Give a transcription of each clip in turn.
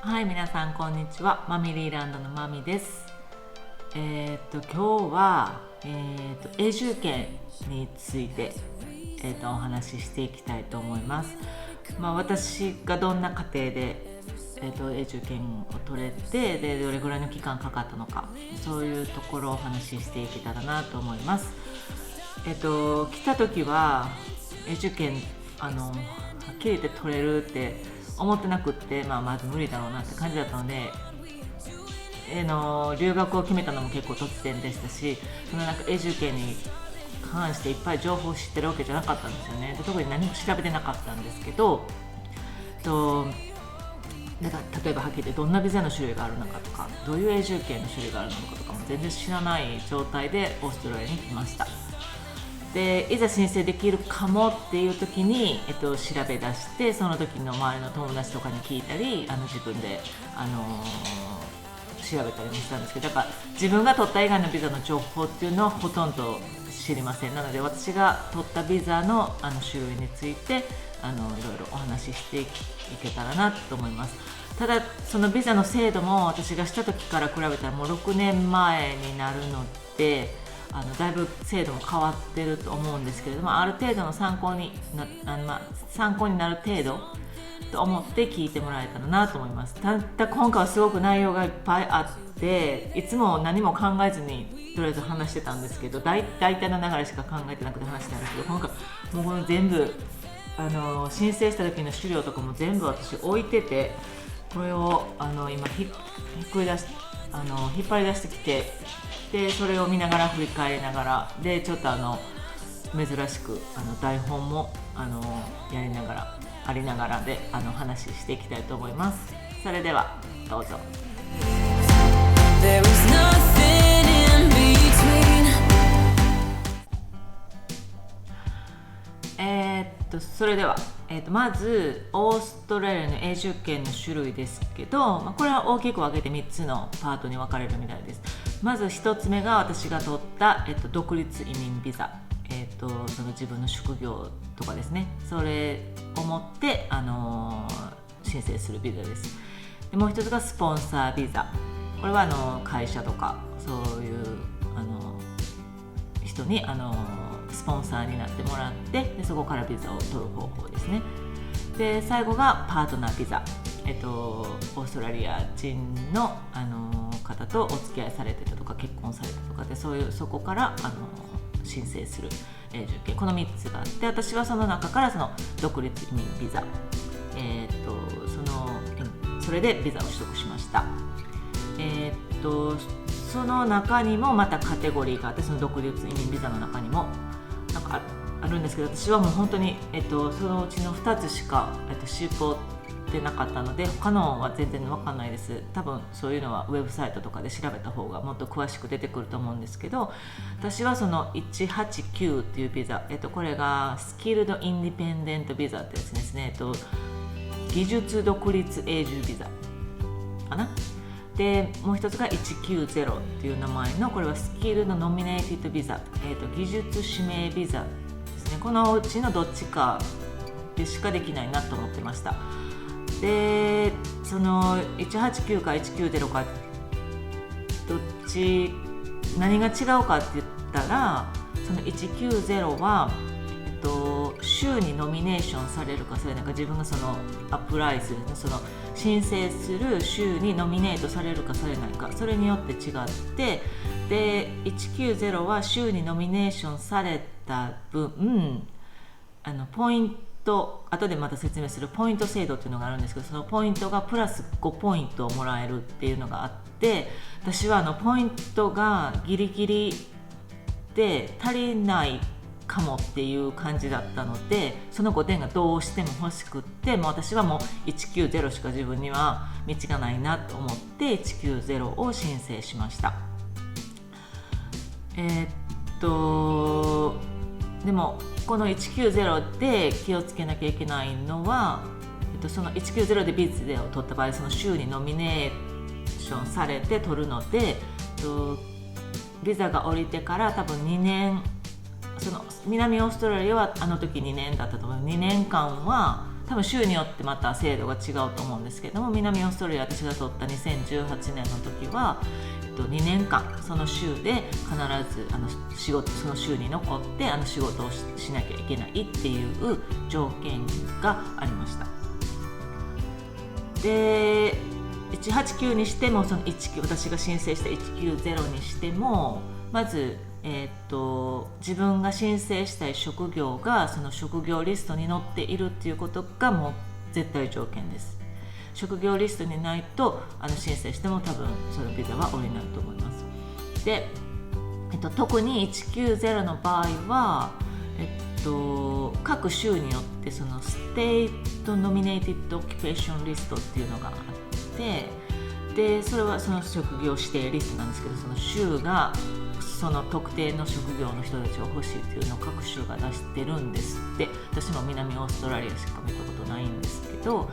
はい、皆さんこんにちは。マミリーランドのマミです。今日は、永住権について、お話ししていきたいと思います。私がどんな過程で、永住権を取れて、でどれぐらいの期間かかったのか、そういうところをお話ししていけたらなと思います。来た時は永住権はっきり言って取れるって思ってなくって、まず無理だろうなって感じだったので、留学を決めたのも結構突然でしたし、その永住権に関していっぱい情報を知ってるわけじゃなかったんですよね。で特に何も調べてなかったんですけど、だから例えばはっきり言ってどんなビザの種類があるのかとか、どういう永住権の種類があるのかとかも全然知らない状態でオーストラリアに来ました。でいざ申請できるかもっていう時に、調べ出して、その時の周りの友達とかに聞いたり、自分で、調べたりもしたんですけど、だから自分が取った以外のビザの情報っていうのはほとんど知りません。なので私が取ったビザの、種類についていろいろお話ししていけたらなと思います。ただそのビザの制度も私がした時から比べたらもう6年前になるので、だいぶ制度も変わってると思うんですけれども、ある程度の参考になる程度と思って聞いてもらえたらなと思います。ただ今回はすごく内容がいっぱいあって、いつも何も考えずにとりあえず話してたんですけど、大体の流れしか考えてなくて話してたんですけど、今回もうこの全部申請した時の資料とかも全部私置いてて、これを今引っ張り出してきて、でそれを見ながら振り返りながらで、ちょっと珍しく台本もやりながらありながらで話していきたいと思います。それではどうぞ。それでは、まずオーストラリアの永住権の種類ですけど、これは大きく分けて3つのパートに分かれるみたいです。まず1つ目が私が取った、独立移民ビザ、その自分の職業とかですね、それを持って、申請するビザです。でもう1つがスポンサービザ。これは会社とかそういう人にスポンサーになってもらって、でそこからビザを取る方法ですね。で最後がパートナービザ、オーストラリア人の、方とお付き合いされてたとか結婚されたとかで、そこから申請する永住権、この3つがあって、私はその中からその独立移民ビザ、それでビザを取得しました。その中にもまたカテゴリーがあって、その独立移民ビザの中にもなんかあるんですけど、私はもう本当に、そのうちの2つしか、絞ってなかったので、他のは全然分かんないです。多分そういうのはウェブサイトとかで調べた方がもっと詳しく出てくると思うんですけど、私はその189っていうビザ、これがスキルドインディペンデントビザってやつですね。技術独立永住ビザかな。でもう一つが190っていう名前の、これはスキルのノミネーティッドビザ、技術指名ビザですね。このうちのどっちかでしかできないなと思ってました。でその189か190か何が違うかって言ったら、その190は州にノミネーションされるかされないか、自分がそのアプライする、その申請する州にノミネートされるかされないか、それによって違って、で190は州にノミネーションされた分、ポイント、後でまた説明するポイント制度っていうのがあるんですけど、そのポイントがプラス5ポイントをもらえるっていうのがあって、私はポイントがギリギリで足りないかもっていう感じだったので、その5点がどうしても欲しくって、私はもう190しか自分には道がないなと思って190を申請しました。でもこの190で気をつけなきゃいけないのは、その190でビザを取った場合、その州にノミネーションされて取るので、ビザが降りてから多分2年、その南オーストラリアはあの時2年だったと思う。2年間は多多分州によってまた制度が違うと思うんですけれども、南オーストラリア私が取った2018年の時は、2年間その州で必ず仕事、その州に残って仕事を しなきゃいけないっていう条件がありました。で189にしても、その私が申請した190にしても、まず、自分が申請したい職業がその職業リストに載っているっていうことがもう絶対条件です。職業リストにないと申請しても多分そのビザは下りないと思います。で、特に190の場合は、各州によってそのステートノミネーティッドオキュペーションリストっていうのがあって、でそれはその職業指定リストなんですけど、その州がその特定の職業の人たちを欲しいっていうのを各州が出してるんですって。私も南オーストラリアしか見たことないんですけど、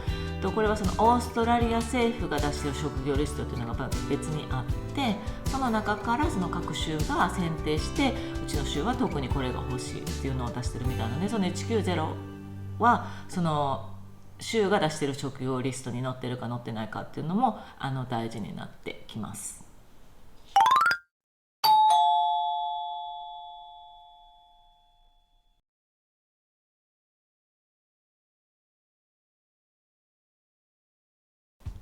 これはそのオーストラリア政府が出している職業リストというのが別にあって、その中からその各州が選定して、うちの州は特にこれが欲しいっていうのを出してるみたいなので、その190はその州が出している職業リストに載ってるか載ってないかっていうのも大事になってきます。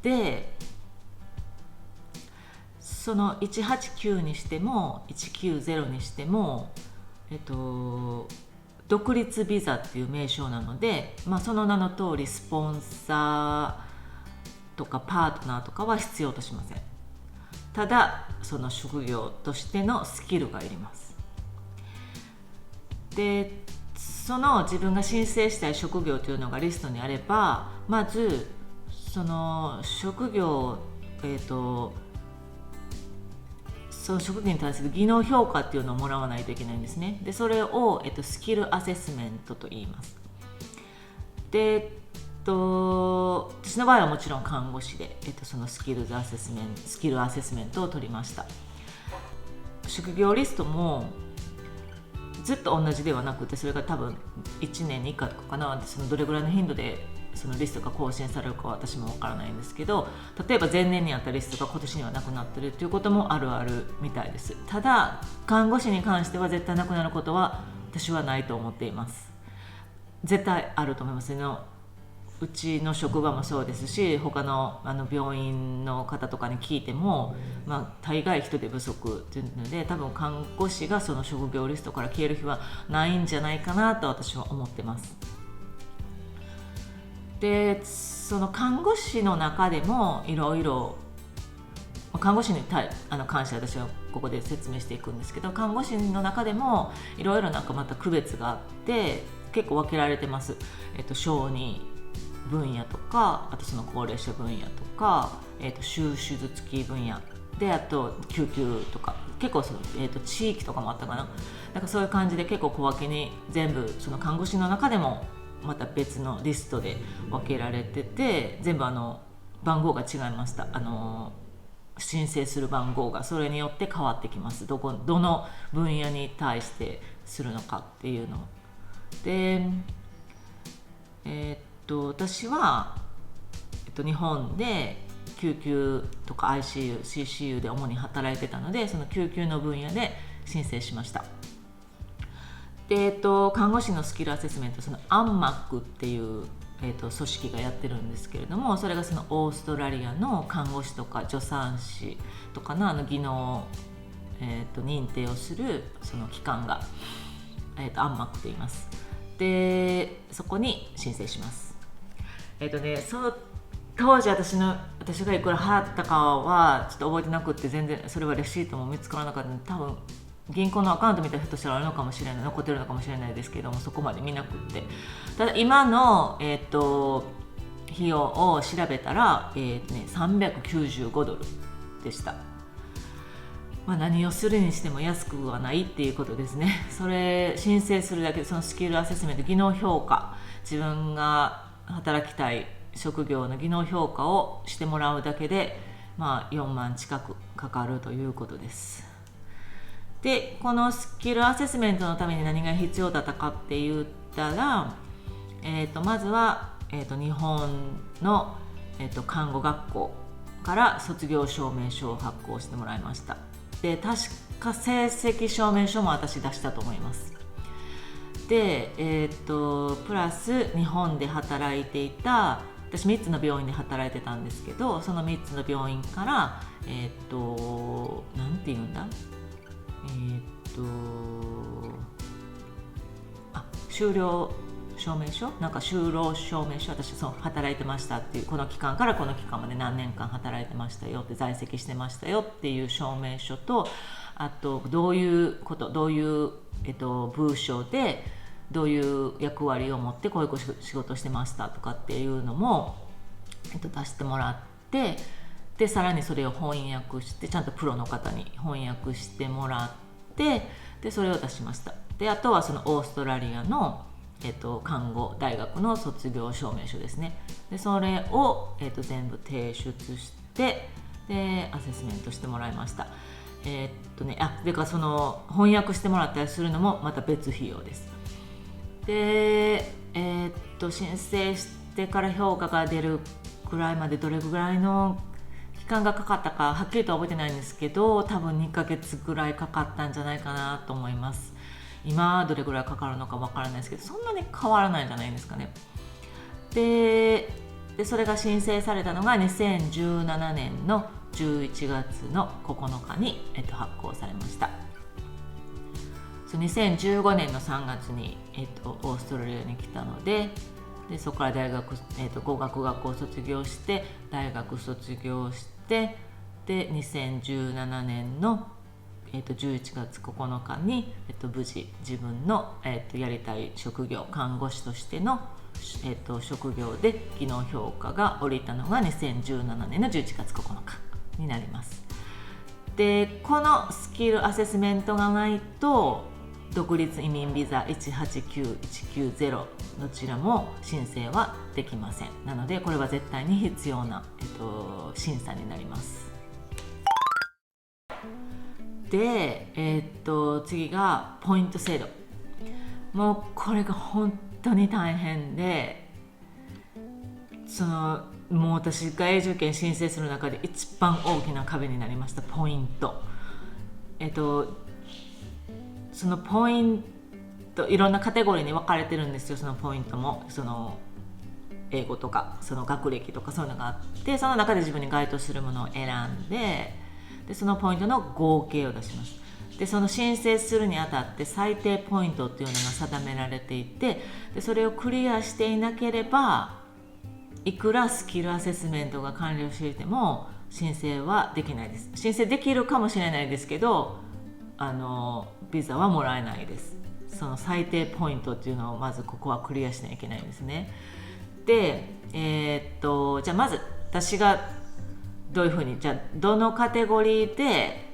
でその189にしても190にしても、独立ビザっていう名称なので、その名の通りスポンサーとかパートナーとかは必要としません。ただその職業としてのスキルがいります。でその自分が申請したい職業というのがリストにあれば、まずその職業、その職業に対する技能評価っていうのをもらわないといけないんですね。でそれを、スキルアセスメントと言います。で、私の場合はもちろん看護師で、そのスキルアセスメントを取りました。職業リストもずっと同じではなくて、それが多分1年に1回とかかな、そのどれぐらいの頻度でそのリストが更新されるかは私もわからないんですけど、例えば前年にあったリストが今年にはなくなってるということもあるみたいです。ただ看護師に関しては絶対なくなることは私はないと思っています。絶対あると思いますね。うちの職場もそうですし、他の病院の方とかに聞いても、大概人手不足というので、多分看護師がその職業リストから消える日はないんじゃないかなと私は思ってます。でその看護師の中でもいろいろ、看護師に関して私はここで説明していくんですけど、看護師の中でもいろいろまた区別があって結構分けられてます。小児分野とか、あとその高齢者分野とか、手術機分野で、あと救急とか、結構その、地域とかもあったかな。なんかそういう感じで結構小分けに全部その看護師の中でもまた別のリストで分けられてて、全部番号が違いました。申請する番号がそれによって変わってきます。どの分野に対してするのかっていうので、私は、日本で救急とか ICU、CCU で主に働いてたので、その救急の分野で申請しました。で、看護師のスキルアセスメント、その ANMAC っていう、組織がやってるんですけれども、それがそのオーストラリアの看護師とか助産師とかの技能、認定をするその機関が、ANMAC と言います。でそこに申請します。その当時私がいくら払ったかはちょっと覚えてなくて、全然それはレシートも見つからなかったので、多分銀行のアカウントみたいな人したらあるのかもしれない、残ってるのかもしれないですけども、そこまで見なくって、ただ今の、費用を調べたら、$395でした。何をするにしても安くはないっていうことですね。それ申請するだけで、そのスキルアセスメント、技能評価、自分が働きたい職業の技能評価をしてもらうだけで、4万近くかかるということです。でこのスキルアセスメントのために何が必要だったかって言ったら、まずは日本の、看護学校から卒業証明書を発行してもらいました。で確か成績証明書も私出したと思います。で、プラス日本で働いていた、私3つの病院で働いてたんですけど、その3つの病院からなんて言うんだ、就労証明書、なんか就労証明書、私そう働いてましたっていう、この期間からこの期間まで何年間働いてましたよって、在籍してましたよっていう証明書と、あとどういうこと、どういう、部署でどういう役割を持ってこういう仕事してましたとかっていうのも、出してもらって、でさらにそれを翻訳して、ちゃんとプロの方に翻訳してもらって、でそれを出しました。であとはそのオーストラリアの、看護大学の卒業証明書ですね。でそれを、全部提出して、でアセスメントしてもらいました。でかその翻訳してもらったりするのもまた別費用です。で、申請してから評価が出るくらいまでどれぐらいの期間がかかったかはっきりとは覚えてないんですけど、多分2ヶ月ぐらいかかったんじゃないかなと思います。今どれぐらいかかるのかわからないですけど、そんなに変わらないんじゃないんですかね。でそれが申請されたのが2017年の11月の9日に、発行されました。2015年の3月に、オーストラリアに来たので、そこから大学、語学学校を卒業して、大学卒業して、で2017年の、11月9日に、無事自分の、やりたい職業、看護師としての、職業で技能評価が下りたのが2017年の11月9日になります。でこのスキルアセスメントがないと独立移民ビザ189、190どちらも申請はできません。なのでこれは絶対に必要な、審査になります。で、次がポイント制度。もうこれが本当に大変で、もう私が永住権申請する中で一番大きな壁になりました。ポイント。そのポイント、いろんなカテゴリーに分かれてるんですよ。そのポイントも英語とかその学歴とかそういうのがあって、その中で自分に該当するものを選んで、そのポイントの合計を出します。でその申請するにあたって最低ポイントっていうのが定められていて、でそれをクリアしていなければいくらスキルアセスメントが完了していても申請はできないです。申請できるかもしれないですけど、ビザはもらえないです。その最低ポイントっていうのをまずここはクリアしなきゃいけないんですね。で、じゃあまず私がどういうふうに、じゃあどのカテゴリーで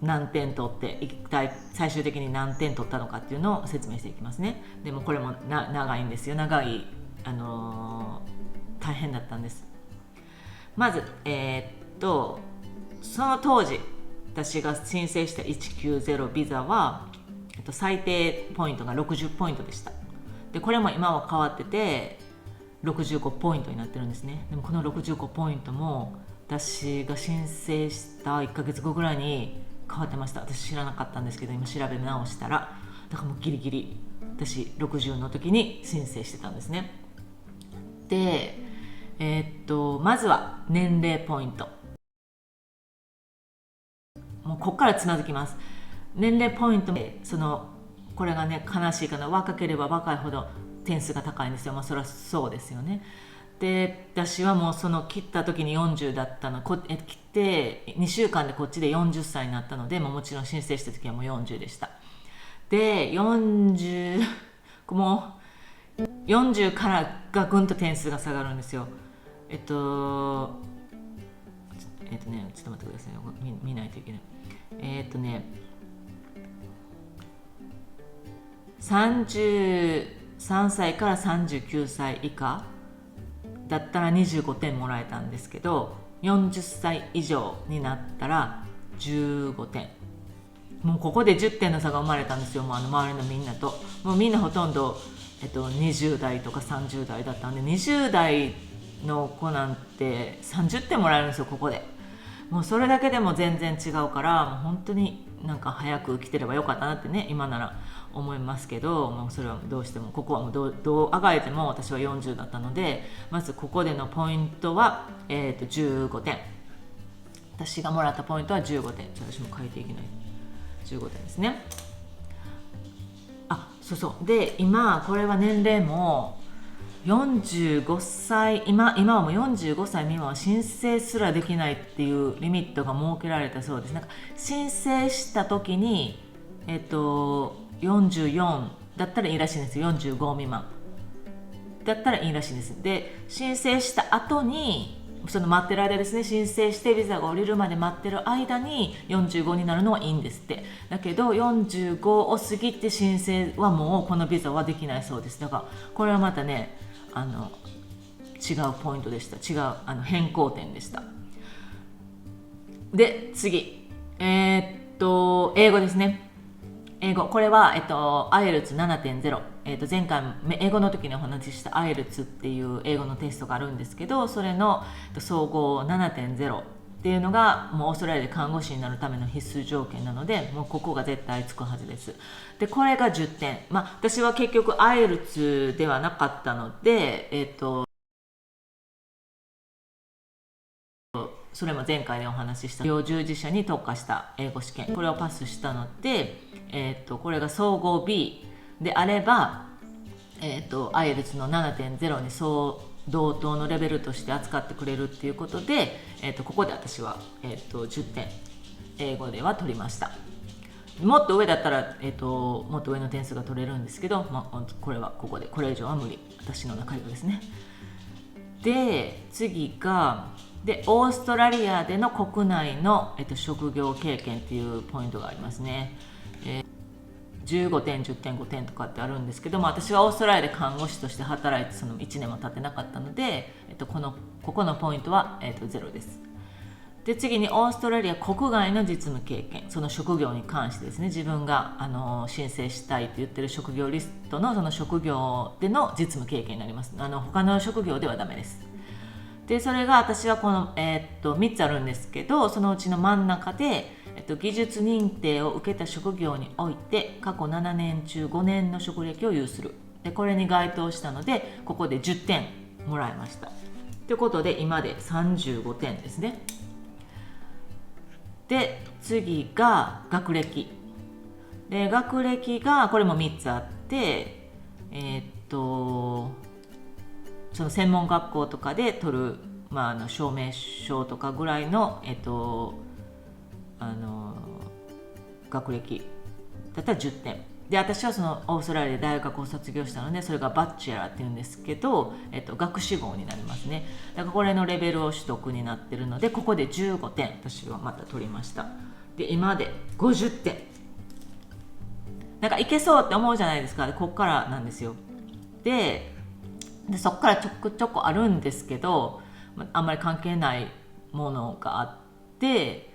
何点取って一体最終的に何点取ったのかっていうのを説明していきますね。でもこれも長いんですよ。長い、大変だったんです。まず、その当時私が申請した190ビザは、最低ポイントが60ポイントでした。でこれも今は変わってて65ポイントになってるんですね。でもこの65ポイントも私が申請した1ヶ月後ぐらいに変わってました。私知らなかったんですけど、今調べ直したら、だからもうギリギリ私60の時に申請してたんですね。で、まずは年齢ポイント。もうここからつまずきます。年齢ポイント、これがね悲しいかな、若ければ若いほど点数が高いんですよ。それはそうですよね。で私はもう切った時に40だったの、切って2週間でこっちで40歳になったので、もちろん申請した時はもう40でした。で40もう40からガクンと点数が下がるんですよ。ちょっと待ってください。見ないといけない。33歳から39歳以下だったら25点もらえたんですけど、40歳以上になったら15点。もうここで10点の差が生まれたんですよ。もう周りのみんなと、もうみんなほとんど、20代とか30代だったんで、20代の子なんて30点もらえるんですよ、ここで。もうそれだけでも全然違うから、もう本当になんか早く来てればよかったなってね、今なら思いますけど、もうそれはどうしてもここはもうどうあがいても私は40だったので、まずここでのポイントは、15点。私がもらったポイントは15点。私も書いていけない。15点ですね。そうで、今これは年齢も45歳、今はもう45歳未満は申請すらできないっていうリミットが設けられたそうです。なんか申請した時に44だったらいいらしいんですよ。45未満だったらいいらしいんです。で、申請した後にその待ってる間ですね、申請してビザが降りるまで待ってる間に45になるのはいいんですって。だけど45を過ぎて申請はもうこのビザはできないそうです。だからこれはまたね、違うポイントでした。違う変更点でした。で、次英語ですね。英語、これは、IELTS 7.0、前回英語の時にお話しした IELTS っていう英語のテストがあるんですけど、それの総合 7.0 っていうのがもうオーストラリアで看護師になるための必須条件なので、もうここが絶対つくはずです。で、これが10点。私は結局 IELTS ではなかったので、それも前回でお話しした医療従事者に特化した英語試験、これをパスしたので、これが総合 B であれば、IELTS の 7.0 に同等のレベルとして扱ってくれるっていうことで、ここで私は、10点英語では取りました。もっと上だったら、もっと上の点数が取れるんですけど、これはここで、これ以上は無理、私の中ではですね。で、次がオーストラリアでの国内の、職業経験っていうポイントがありますね。15点、10点、5点とかってあるんですけども、私はオーストラリアで看護師として働いてその1年も経ってなかったので、ここのポイントは、0です。で、次にオーストラリア国外の実務経験、その職業に関してですね、自分が申請したいと言ってる職業リストのその職業での実務経験になります。他の職業ではダメです。で、それが私はこの、3つあるんですけど、そのうちの真ん中で、技術認定を受けた職業において過去7年中5年の職歴を有する。で、これに該当したので、ここで10点もらいました。ということで、今で35点ですね。で、次が学歴。で、学歴がこれも3つあって、その専門学校とかで取る、証明書とかぐらいの、学歴だったら10点で、私はそのオーストラリアで大学を卒業したので、それがバッチェラーっていうんですけど、学士号になりますね。だからこれのレベルを取得になってるので、ここで15点私はまた取りました。で、今で50点。なんかいけそうって思うじゃないですか。こっからなんですよ。でそこからちょこちょこあるんですけど、あんまり関係ないものがあって、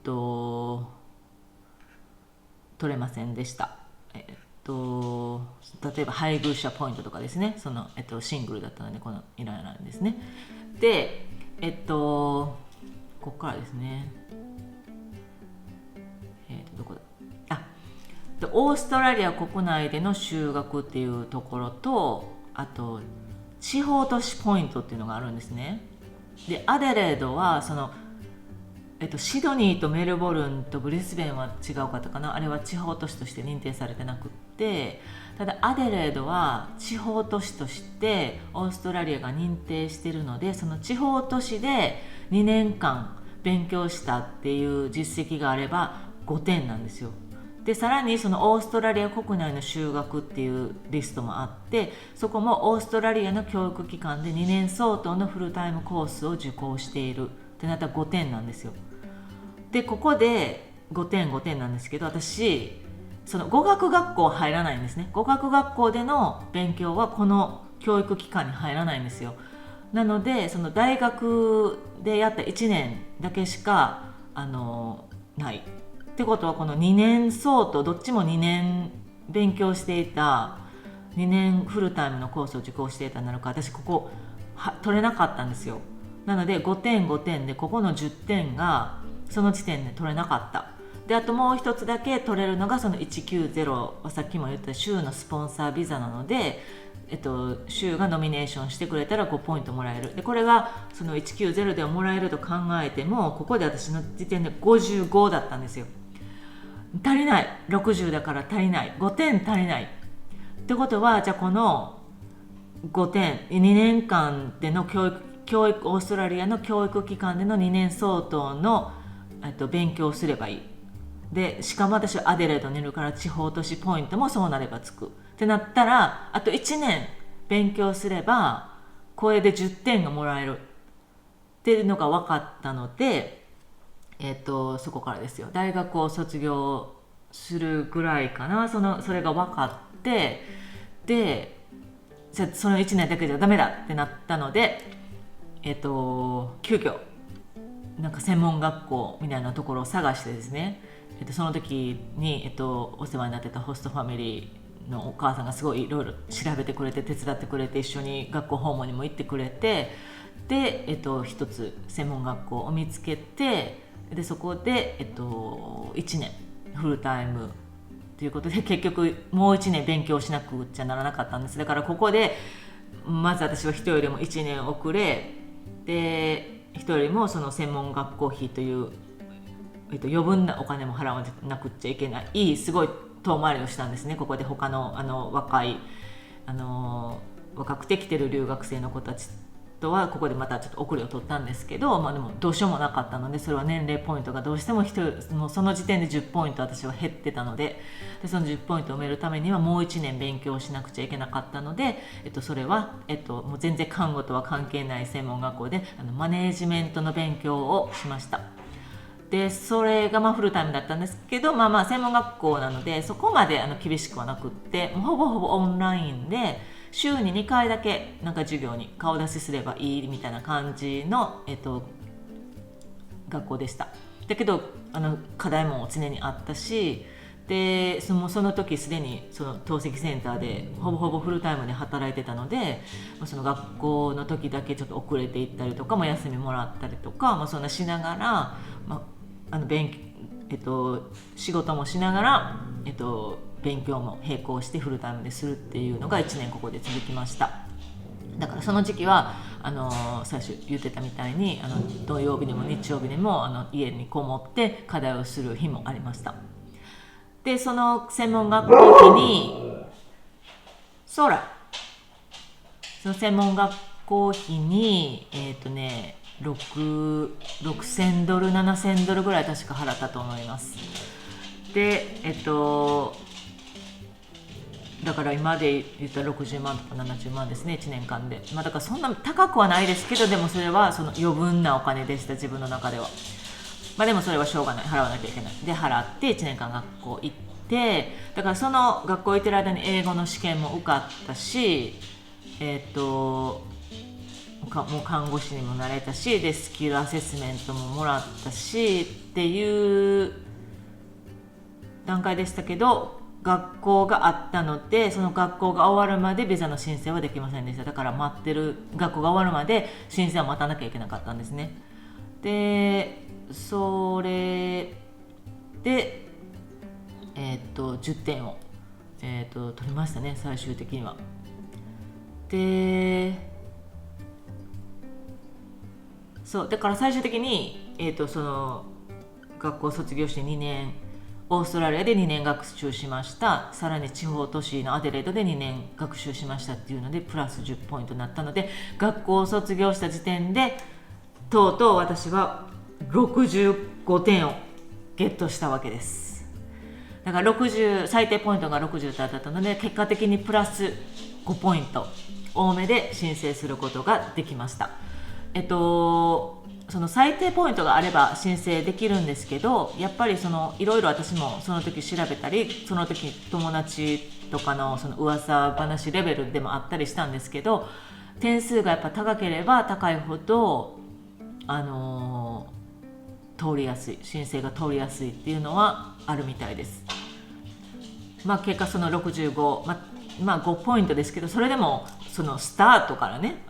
取れませんでした。例えば配偶者ポイントとかですね、その、シングルだったのでこのいらないんですね。で、ここからですね、どこだ、オーストラリア国内での就学っていうところと、あと地方都市ポイントっていうのがあるんですね。で、アデレードはその、シドニーとメルボルンとブリスベンは違うかったかな、あれは地方都市として認定されてなくって、ただアデレードは地方都市としてオーストラリアが認定しているので、その地方都市で2年間勉強したっていう実績があれば5点なんですよ。で、さらにそのオーストラリア国内の修学っていうリストもあって、そこもオーストラリアの教育機関で2年相当のフルタイムコースを受講しているってなったら5点なんですよ。で、ここで5点5点なんですけど、私その語学学校入らないんですね。語学学校での勉強はこの教育機関に入らないんですよ。なので、その大学でやった1年だけしかないってことは、この2年相当どっちも2年勉強していた2年フルタイムのコースを受講していたなのか、私ここ取れなかったんですよ。なので5点5点でここの10点がその時点で取れなかった。であともう一つだけ取れるのがその190はさっきも言った州のスポンサービザなので、州がノミネーションしてくれたら5ポイントもらえる。でこれがその190ではもらえると考えても、ここで私の時点で55だったんですよ。足りない、60だから足りない、5点足りないってことは、じゃあこの5点2年間での教育オーストラリアの教育機関での2年相当の勉強をすればいい。でしかも私はアデレードにいるから地方都市ポイントもそうなればつくってなったら、あと1年勉強すればこれで10点がもらえるっていうのが分かったので、そこからですよ。大学を卒業するぐらいかな、それが分かって、でじゃあその1年だけじゃダメだってなったので、急遽なんか専門学校みたいなところを探してですね、その時に、お世話になってたホストファミリーのお母さんがすごいいろいろ調べてくれて手伝ってくれて、一緒に学校訪問にも行ってくれて、で、一つ専門学校を見つけて、でそこで、1年フルタイムということで、結局もう1年勉強しなくちゃならなかったんです。だからここでまず私は人よりも1年遅れで、人よりもその専門学校費という余分なお金も払わなくちゃいけないすごい遠回りをしたんですね。ここで他の若くて来てる留学生の子たちとはここでまたちょっと遅れを取ったんですけど、でもどうしようもなかったので、それは年齢ポイントがどうしてもその時点で10ポイント私は減ってたので、その10ポイントを埋めるためにはもう1年勉強しなくちゃいけなかったので、それは、もう全然看護とは関係ない専門学校でマネージメントの勉強をしました。でそれがフルタイムだったんですけど、専門学校なのでそこまで厳しくはなくって、ほぼほぼオンラインで週に2回だけなんか授業に顔出しすればいいみたいな感じの、学校でした。だけど課題も常にあったし、でその時すでにその透析センターでほぼほぼフルタイムで働いてたので、その学校の時だけちょっと遅れていったりとか、休みもらったりとか、そんなしながら、仕事もしながら、勉強も並行してフルタイムでするっていうのが1年ここで続きました。だからその時期は最初言ってたみたいに土曜日にも日曜日にも家にこもって課題をする日もありました。でその専門学校費にその専門学校費に6000ドル7000ドルぐらい確か払ったと思います。でだから今で言ったら60万とか70万ですね、1年間で。だからそんな高くはないですけど、でもそれはその余分なお金でした、自分の中では。でもそれはしょうがない、払わなきゃいけないで払って1年間学校行って、だからその学校行ってる間に英語の試験も受かったし、もう看護師にもなれたし、でスキルアセスメントももらったしっていう段階でしたけど、学校があったのでその学校が終わるまでビザの申請はできませんでした。だから学校が終わるまで申請は待たなきゃいけなかったんですね。でそれで10点を、取りましたね、最終的には。でだから最終的に、その学校を卒業して2年オーストラリアで2年学習しました。さらに地方都市のアデレードで2年学習しましたっていうのでプラス10ポイントになったので、学校を卒業した時点でとうとう私は65点をゲットしたわけです。だから最低ポイントが60だったので、結果的にプラス5ポイント多めで申請することができました。その最低ポイントがあれば申請できるんですけど、やっぱりいろいろ私もその時調べたり、その時友達とかのその噂話レベルでもあったりしたんですけど、点数がやっぱ高ければ高いほど通りやすい、申請が通りやすいっていうのはあるみたいです。結果その65、5ポイントですけど、それでもそのスタートからね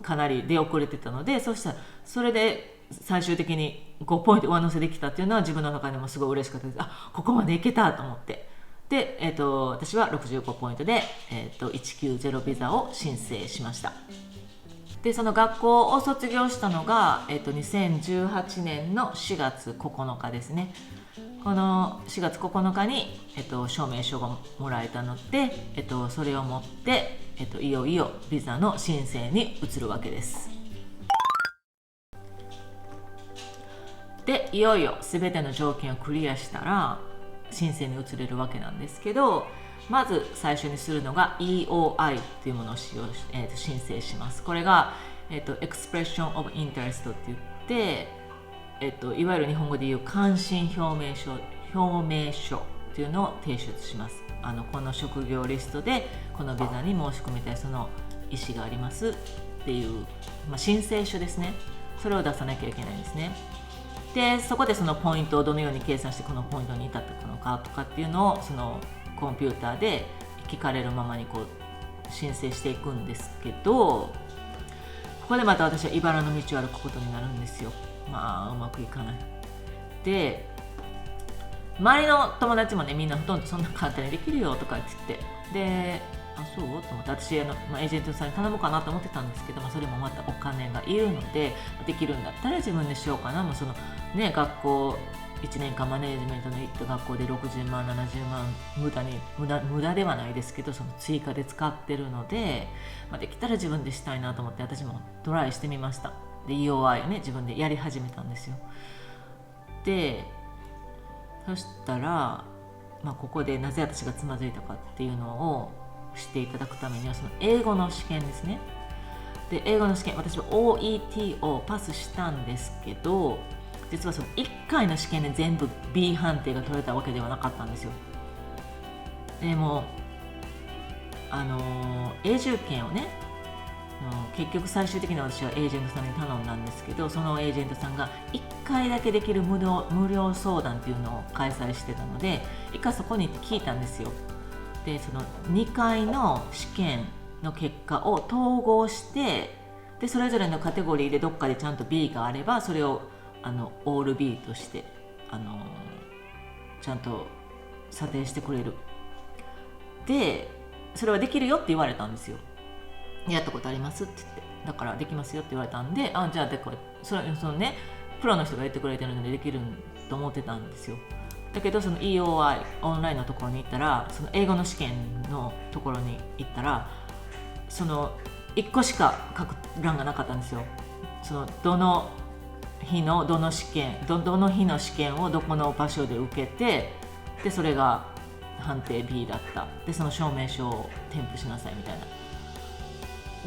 かなり出遅れてたので、そしたらそれで最終的に5ポイント上乗せできたっていうのは自分の中でもすごい嬉しかったです。ここまでいけたと思って。で、私は65ポイントで、190ビザを申請しました。でその学校を卒業したのが、2018年の4月9日ですね。この4月9日に、証明書がもらえたので、それを持って、いよいよビザの申請に移るわけです。でいよいよ全ての条件をクリアしたら申請に移れるわけなんですけど、まず最初にするのが EOI というものを申請します。これが、Expression of Interest って言って、いわゆる日本語でいう関心表明書というのを提出します。この職業リストでこのビザに申し込みたいその意思がありますっていう、申請書ですね。それを出さなきゃいけないんですね。でそこでそのポイントをどのように計算してこのポイントに至ったのかとかっていうのをそのコンピューターで聞かれるままにこう申請していくんですけど、ここでまた私は茨の道を歩くことになるんですよ。うまくいかない。で周りの友達もね、みんなほとんどそんな簡単にできるよとか言ってでそうと思って私エージェントさんに頼むかなと思ってたんですけど、それもまたお金がいるので、できるんだったら自分でしようかな。もうそのね、学校1年間マネージメントの行った学校で60万70万無駄ではないですけど、その追加で使ってるので、できたら自分でしたいなと思って私もトライしてみました。で EOI をね自分でやり始めたんですよ。でそしたら、ここでなぜ私がつまずいたかっていうのを知っていただくためには、その英語の試験ですね。で英語の試験、私は OET をパスしたんですけど、実はその1回の試験で全部 B 判定が取れたわけではなかったんですよ。でも永住権をね、結局最終的に私はエージェントさんに頼んだんですけど、そのエージェントさんが1回だけできる無料相談っていうのを開催してたので、1回そこに聞いたんですよ。でその2回の試験の結果を統合して、でそれぞれのカテゴリーでどっかでちゃんと B があれば、それをオール B としてちゃんと査定してくれる。でそれはできるよって言われたんですよ。やったことありますって言って、だからできますよって言われたんで、じゃあそのねプロの人が言ってくれてるのでできると思ってたんですよ。だけどその EOI オンラインのところに行ったら、その英語の試験のところに行ったら、その1個しか書く欄がなかったんですよ。そのどの日の試験をどこの場所で受けて、でそれが判定 B だった。でその証明書を添付しなさいみたいな。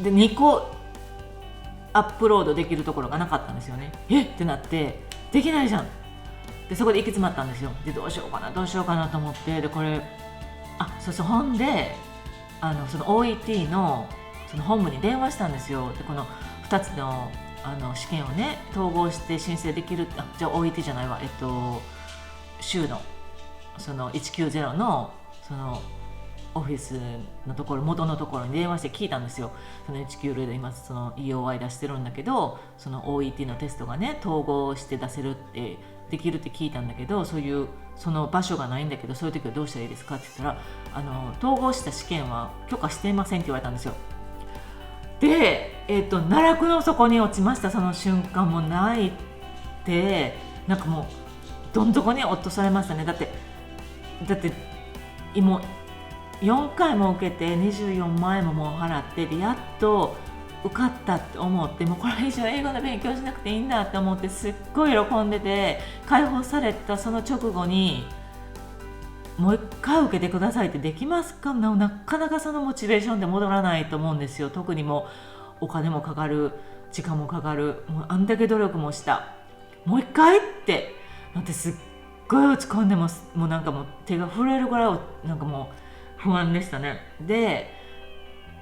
で2個アップロードできるところがなかったんですよね。ってなって、できないじゃん。でそこで行き詰まったんですよ。でどうしようかなと思って、でこれそうほんでその OET のその本部に電話したんですよ。でこの2つの試験をね統合して申請できる。じゃあ OET じゃないわ、州のその190のそのオフィスのところ、元のところに電話して聞いたんですよ。その190で今その EOI 出してるんだけど、その OET のテストがね統合して出せるってできるって聞いたんだけど、その場所がないんだけど、そういう時はどうしたらいいですかって言ったら、統合した試験は許可していませんって言われたんですよ。で、奈落の底に落ちました。その瞬間も泣いて、なんかもうどん底に落とされましたね。だって今4回も受けて24万円ももう払って、でやっと受かったって思って、もうこれ以上英語の勉強しなくていいんだって思ってすっごい喜んでて、解放されたその直後にもう一回受けてくださいってできますか？なかなかそのモチベーションで戻らないと思うんですよ。特にもうお金もかかる、時間もかかる、もうあんだけ努力もした、もう一回ってなってすっごい落ち込んでもうなんかもう手が震えるぐらいなんかもう不安でしたね。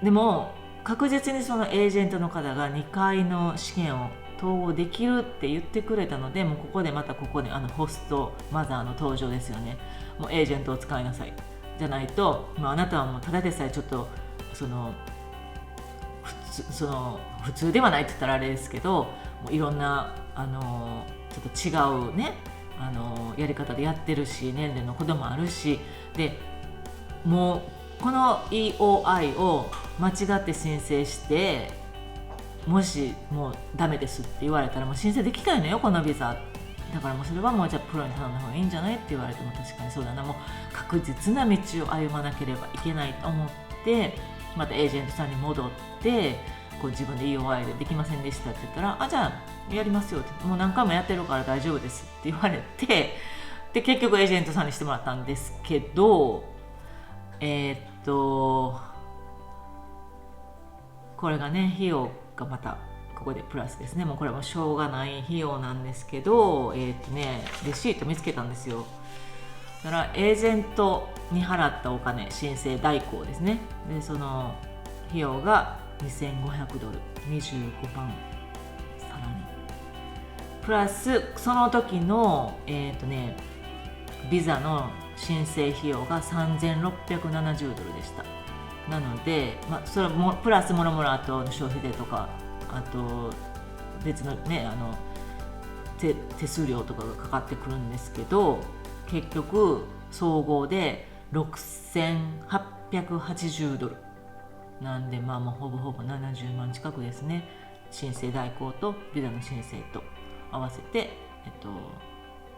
でも確実にそのエージェントの方が2回の試験を統合できるって言ってくれたので、もうここでホストマザーの登場ですよね。もうエージェントを使いなさい。じゃないと、あなたはもうただでさえちょっと普通ではないって言ったらあれですけど、もういろんなちょっと違うねやり方でやってるし、年齢の子供あるしで、もうこの EOI を間違って申請して、もしもうダメですって言われたらもう申請できないのよ、このビザだから。もうそれはもうじゃあプロに頼んだ方がいいんじゃないって言われても、確かにそうだな、もう確実な道を歩まなければいけないと思って、またエージェントさんに戻って、こう自分で EOI でできませんでしたって言ったら、じゃあやりますよって、もう何回もやってるから大丈夫ですって言われて、で結局エージェントさんにしてもらったんですけど、これがね、費用がまたここでプラスですね。もうこれはもうしょうがない費用なんですけど、レシート見つけたんですよ。だからエージェントに払ったお金、申請代行ですね。でその費用が$2500、25万さらにプラスその時のビザの申請費用が$3670でした。なので、それもプラスもろもろ、あと消費税とか、あと別のね手数料とかがかかってくるんですけど、結局総合で$6880なんで、ほぼほぼ70万近くですね。申請代行とビザの申請と合わせて、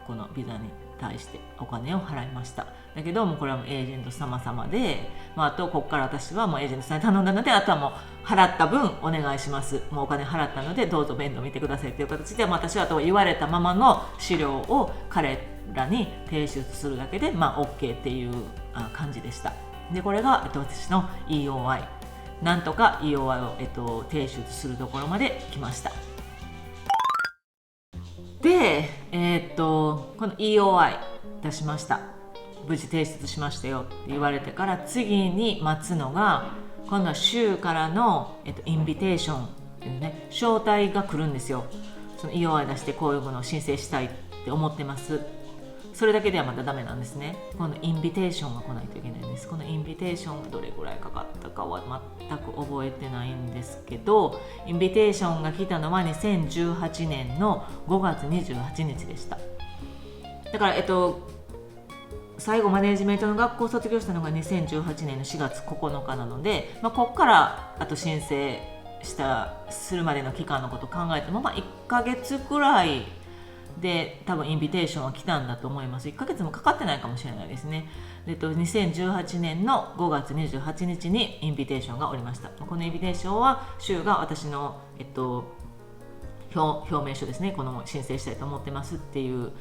このビザに対してお金を払いました。だけどもうこれはもうエージェント様々で、あとここから私はもうエージェントさんに頼んだので、あとはもう払った分お願いします、もうお金払ったのでどうぞ面倒見てくださいという形で、私はあと言われたままの資料を彼らに提出するだけでOK っていう感じでした。でこれが、私の EOI、 なんとか EOI を、提出するところまで来ました。で、この EOI 出しました、無事提出しましたよって言われてから、次に待つのが今度は州からの、インビテーションっていうね、招待が来るんですよ。その EOI 出してこういうものを申請したいって思ってます、それだけではまだダメなんですね。このインビテーションが来ないといけないんです。このインビテーションがどれぐらいかかったかは全く覚えてないんですけど、インビテーションが来たのは2018年の5月28日でした。だから最後マネージメントの学校を卒業したのが2018年の4月9日なので、ここからあと申請するまでの期間のことを考えても、1ヶ月くらいで多分インビテーションは来たんだと思います。1ヶ月もかかってないかもしれないですね。2018年の5月28日にインビテーションがおりました。このインビテーションは州が私の、表明書ですね、この申請したいと思ってますっていう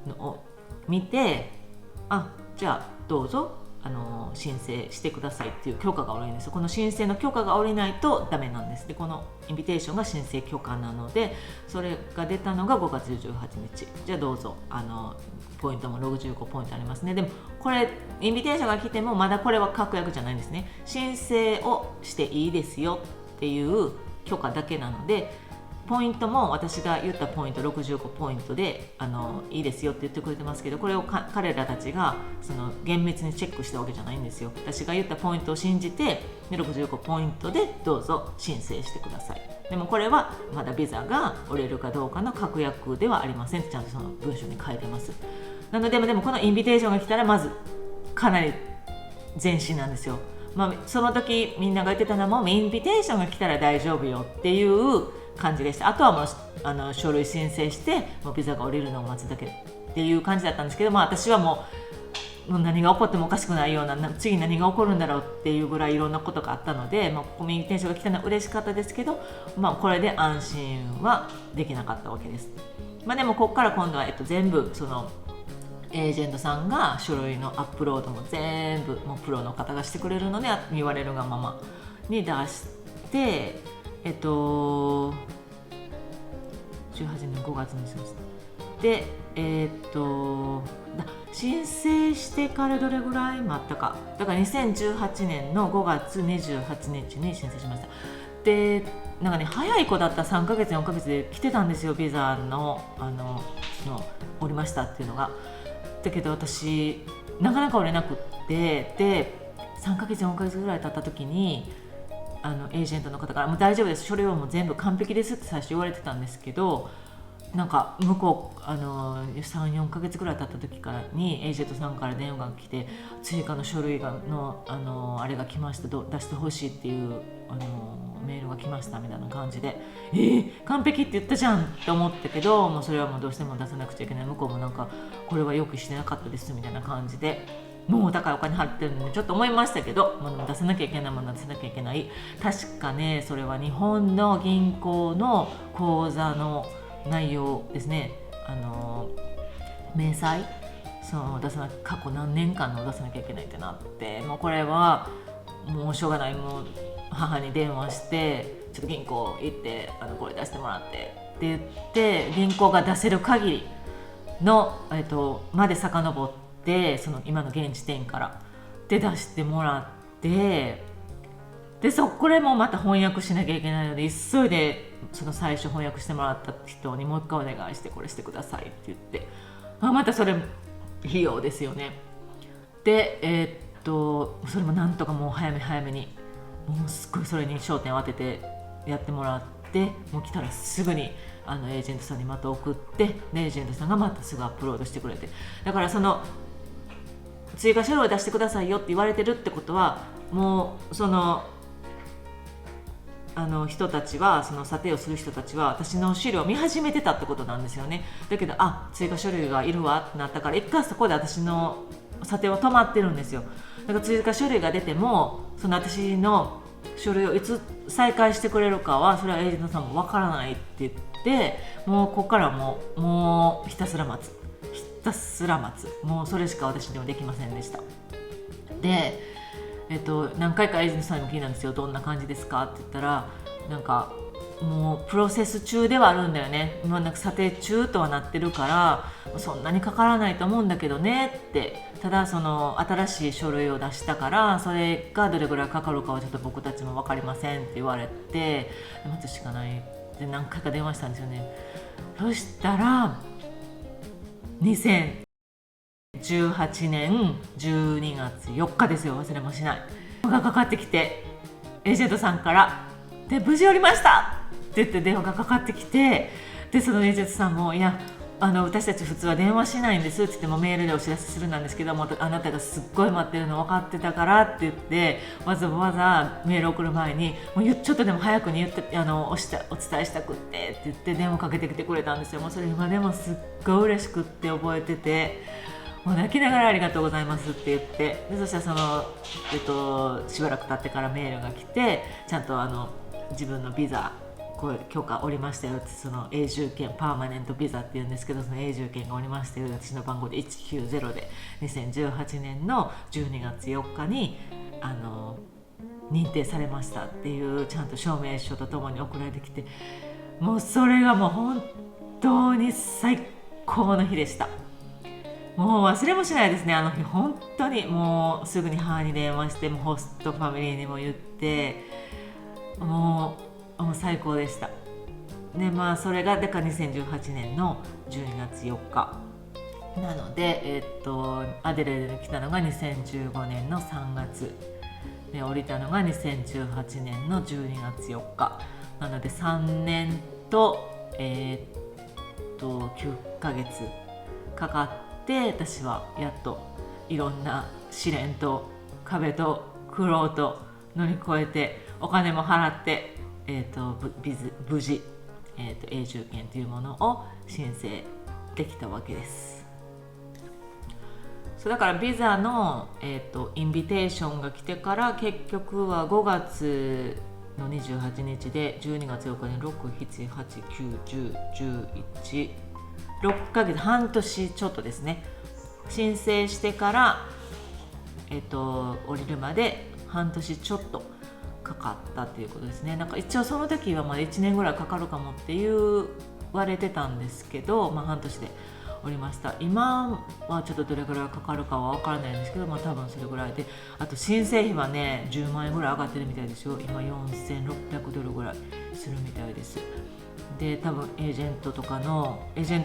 のを見て、じゃあどうぞ申請してくださいっていう許可が下りるんです。この申請の許可が下りないとダメなんです。でこのインビテーションが申請許可なので、それが出たのが5月18日。じゃあどうぞ、ポイントも65ポイントありますね。でもこれインビテーションが来てもまだこれは確約じゃないんですね。申請をしていいですよっていう許可だけなので、ポイントも私が言ったポイント65ポイントでいいですよって言ってくれてますけど、これを彼らたちが厳密にチェックしたわけじゃないんですよ。私が言ったポイントを信じて、で65ポイントでどうぞ申請してください。でもこれはまだビザが折れるかどうかの確約ではありませんってちゃんとその文章に書いてます。なので、でもこのインビテーションが来たらまずかなり前進なんですよ。その時みんなが言ってたのも、インビテーションが来たら大丈夫よっていう感じでした。あとはもう書類申請してもうビザが下りるのを待つだけっていう感じだったんですけど、私はもう何が起こってもおかしくないような、次何が起こるんだろうっていうぐらいいろんなことがあったので、コミュニケーションが来たのは嬉しかったですけど、これで安心はできなかったわけです。でもここから今度は、全部そのエージェントさんが書類のアップロードも全部もうプロの方がしてくれるので、言われるがままに出して、18年5月にしました。で申請してからどれぐらい待ったか、だから2018年の5月28日に申請しました。で早い子だったら3ヶ月4ヶ月で来てたんですよ、ビザのおりましたっていうのが。だけど私なかなか売れなくって、で3ヶ月4ヶ月ぐらい経った時にエージェントの方からもう大丈夫です、書類はもう全部完璧ですって最初言われてたんですけど、なんか向こう3、4ヶ月ぐらい経った時からにエージェントさんから電話が来て、追加の書類のあれが来ました、出してほしいっていうメールが来ましたみたいな感じで、完璧って言ったじゃんって思ったけど、もうそれはもうどうしても出さなくちゃいけない、向こうもなんかこれはよくしてなかったですみたいな感じで、もう高いお金払ってるのにちょっと思いましたけど、もう出さなきゃいけないものは出さなきゃいけない。確かね、それは日本の銀行の口座の内容ですね。明細出さな過去何年間の出さなきゃいけないってなって、もうこれはもうしょうがない、もう母に電話してちょっと銀行行ってこれ出してもらってって言って、銀行が出せる限りの、まで遡ってその今の現時点からで出してもらって、でこれもまた翻訳しなきゃいけないので、急いでその最初翻訳してもらった人にもう一回お願いして、これしてくださいって言って、またそれ費用ですよね。でそれもなんとかもう早めにもうすっごいそれに焦点を当ててやってもらって、もう来たらすぐにエージェントさんにまた送って、でエージェントさんがまたすぐアップロードしてくれて、だからその追加書類を出してくださいよって言われてるってことは、もうその人たちは、その査定をする人たちは私の資料を見始めてたってことなんですよね。だけど追加書類がいるわってなったから、一回そこで私の査定は止まってるんですよ。だから追加書類が出ても、その私の書類をいつ再開してくれるかは、それはエージェントさんもわからないって言って、もうここからもうひたすら待つ、もうそれしか私にはできませんでした。で何回かエージェントさんにも聞いたんですよ、どんな感じですかって言ったら、なんかもうプロセス中ではあるんだよね、なんか査定中とはなってるからそんなにかからないと思うんだけどねって、ただその新しい書類を出したから、それがどれぐらいかかるかはちょっと僕たちも分かりませんって言われて、待つしかないで何回か電話したんですよね。そしたら2018年12月4日ですよ、忘れもしない。電話がかかってきて、エージェントさんからで無事おりましたって言って電話がかかってきて、でそのエージェントさんも、いや私たち普通は電話しないんですって言っても、メールでお知らせするなんですけども、あなたがすっごい待ってるの分かってたからって言って、わざわざメール送る前にもうちょっとでも早くにお伝えしたくってって言って電話かけてきてくれたんですよ。もうそれ今でもすっごい嬉しくって覚えてて、もう泣きながらありがとうございますって言って、でそしたらその、しばらく経ってからメールが来て、ちゃんと自分のビザ許可おりましたよって、その永住権、パーマネントビザっていうんですけど、その永住権がおりましたよ、私の番号で190で2018年の12月4日に認定されましたっていうちゃんと証明書とともに送られてきて、もうそれがもう本当に最高の日でした。もう忘れもしないですね、あの日本当に。もうすぐに母に電話して、もうホストファミリーにも言って、もう最高でした。でそれがだから2018年の12月4日なので、アデレードに来たのが2015年の3月で、降りたのが2018年の12月4日なので、3年と9ヶ月かかって、私はやっといろんな試練と壁と苦労と乗り越えて、お金も払って、無事、永住権というものを申請できたわけです。そうだからビザの、インビテーションが来てから、結局は5月の28日で12月4日に6、7、8、9、10、11、6ヶ月、半年ちょっとですね。申請してから、降りるまで半年ちょっとかかったということですね。なんか一応その時はまだ1年ぐらいかかるかもって言われてたんですけど、半年で降りました。今はちょっとどれぐらいかかるかは分からないんですけど、多分それぐらいで、あと申請費はね10万円ぐらい上がってるみたいですよ。今4600ドルぐらいするみたいです。で多分エージェン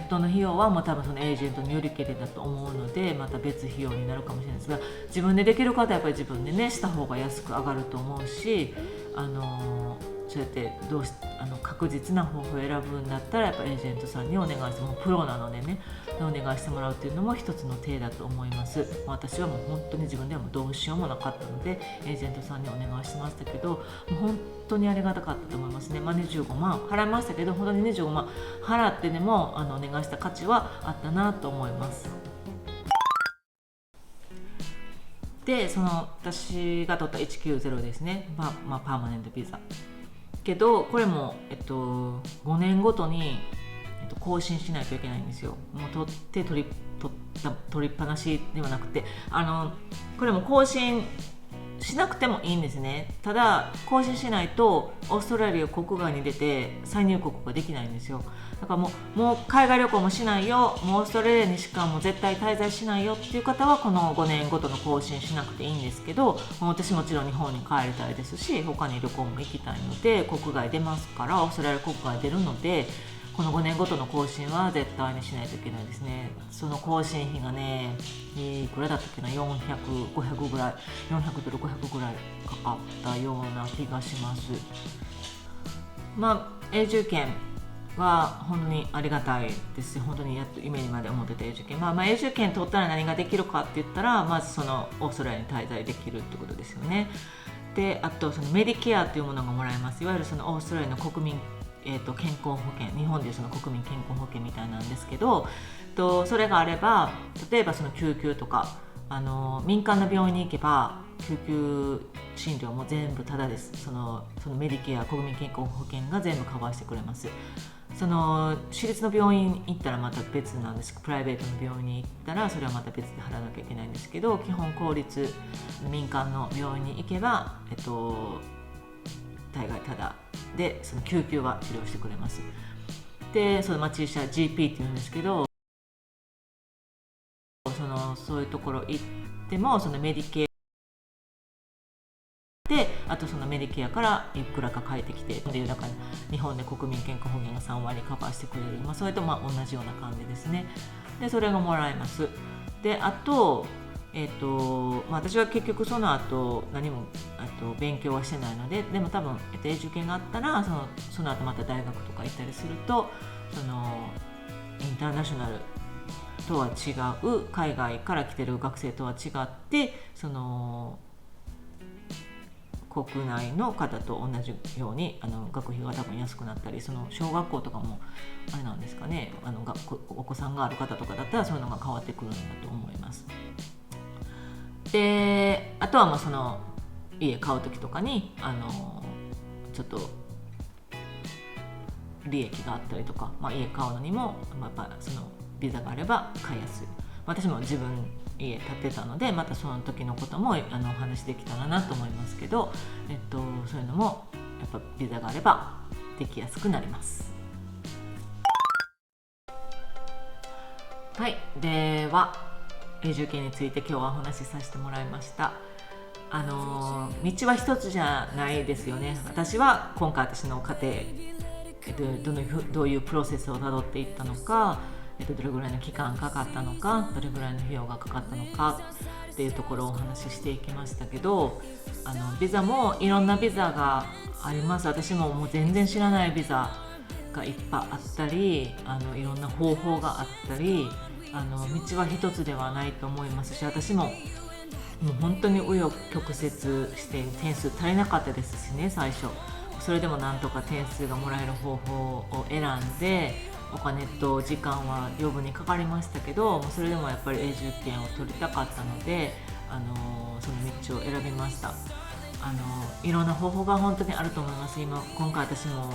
トの費用はもう多分そのエージェントによりけりだと思うので、また別費用になるかもしれないですが、自分でできる方はやっぱり自分でねした方が安く上がると思うし、そうやって確実な方法を選ぶんだったらやっぱエージェントさんにお願いして、もうプロなのでねお願いしてもらうっていうのも一つの手だと思います。私はもう本当に自分ではもうどうしようもなかったのでエージェントさんにお願いしましたけど、もう本当にありがたかったと思いますね。25万払いましたけど、本当に25万払ってでもお願いした価値はあったなと思います。でその私が取った190ですね、パーマネントビザけど、これも、5年ごとに、更新しないといけないんですよ。もう取りっぱなしではなくて、これも更新しなくてもいいんですね。ただ更新しないとオーストラリア国外に出て再入国ができないんですよ。だからもう海外旅行もしないよ、もうオーストラリアにしかもう絶対滞在しないよっていう方はこの5年ごとの更新しなくていいんですけど、私もちろん日本に帰りたいですし、他に旅行も行きたいので国外出ますから、オーストラリア国外出るのでこの5年ごとの更新は絶対にしないといけないですね。その更新費がね、いくらだったっけな、400、500ぐらい、400ドル、500ぐらいかかったような気がします。永住権は本当にありがたいですし、本当にやっと夢にまで思ってた永住権、永住権取ったら何ができるかって言ったら、まずそのオーストラリアに滞在できるってことですよね。であとそのメディケアというものがもらえます。いわゆるそのオーストラリアの国民健康保険、日本でいうその国民健康保険みたいなんですけど、それがあれば、例えばその救急とか民間の病院に行けば救急診療も全部タダです。そのメディケア、国民健康保険が全部カバーしてくれます。その私立の病院に行ったらまた別なんです。プライベートの病院に行ったらそれはまた別で払わなきゃいけないんですけど、基本公立民間の病院に行けば、大概タダでその救急は治療してくれます。でその小さい GP っていうんですけど、そういうところ行ってもそのメディケアで、あとそのメディケアからいくらか返ってきて、でだから日本で国民健康保険が3割カバーしてくれる、それと同じような感じですね。でそれがもらえます。であと私は結局その後何も勉強はしてないので、でも多分、永住権があったらその後また大学とか行ったりすると、そのインターナショナルとは違う、海外から来てる学生とは違って、その国内の方と同じように学費が多分安くなったり、その小学校とかもあれなんですかね、お子さんがある方とかだったらそういうのが変わってくるんだと思います。であとはその家買う時とかにちょっと利益があったりとか、家買うのにも、やっぱそのビザがあれば買いやすい。私も自分家建てたので、またその時のこともお話できたらなと思いますけど、そういうのもやっぱビザがあればできやすくなります。はい、では永住権について今日はお話しさせてもらいました。道は一つじゃないですよね。私は今回私の家庭どういうプロセスをたどっていったのか、どれぐらいの期間かかったのか、どれぐらいの費用がかかったのかっていうところをお話ししていきましたけど、ビザもいろんなビザがあります。私ももう全然知らないビザがいっぱいあったり、いろんな方法があったり、道は一つではないと思いますし、私も本当に紆余曲折して点数足りなかったですしね、最初。それでもなんとか点数がもらえる方法を選んで、お金と時間は余分にかかりましたけど、それでもやっぱり永住権を取りたかったので、その道を選びました。いろんな方法が本当にあると思います。今回私も、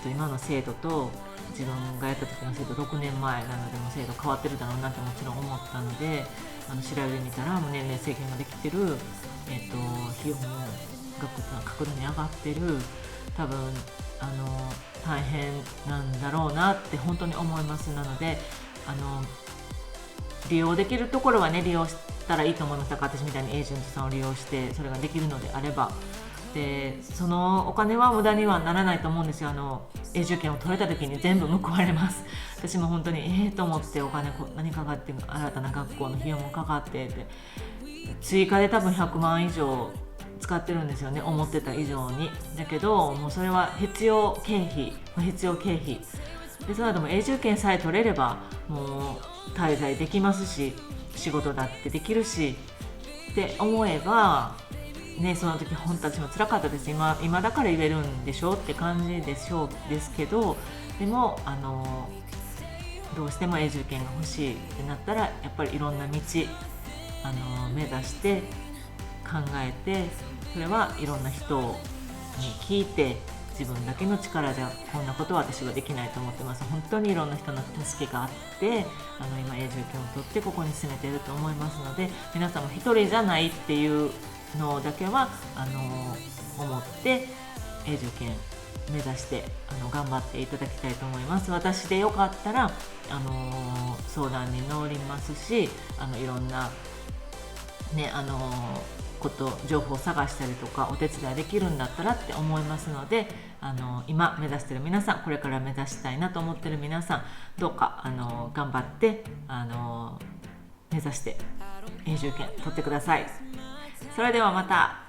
今の制度と自分がやった時の制度6年前なので、も制度変わってるだろうなってもちろん思ったので、調べてみたらもう年齢制限ができてる、費用も額が格段に上がってる、多分大変なんだろうなって本当に思います。なので利用できるところはね、利用したらいいと思います。だから私みたいにエージェントさんを利用してそれができるのであれば、でそのお金は無駄にはならないと思うんですよ。永住権を取れた時に全部報われます。私も本当にと思って、お金何かかって、新たな学校の費用もかかってって追加で多分100万以上使ってるんですよね、思ってた以上に。だけどもうそれは必要経費で、その後も永住権さえ取れればもう滞在できますし、仕事だってできるしって思えばね、その時本たちも辛かったです。今だから言えるんでしょうって感じですけど、でもどうしても永住権が欲しいってなったら、やっぱりいろんな道目指して考えて、それはいろんな人に聞いて、自分だけの力じゃこんなことは私はできないと思ってます。本当にいろんな人の助けがあって今永住権を取ってここに住めていると思いますので、皆さんも一人じゃないっていうのだけは思って永住権目指して頑張っていただきたいと思います。私でよかったら相談に乗りますし、いろんなね情報を探したりとかお手伝いできるんだったらって思いますので、今目指している皆さん、これから目指したいなと思っている皆さん、どうか頑張って目指して永住権取ってください。それではまた。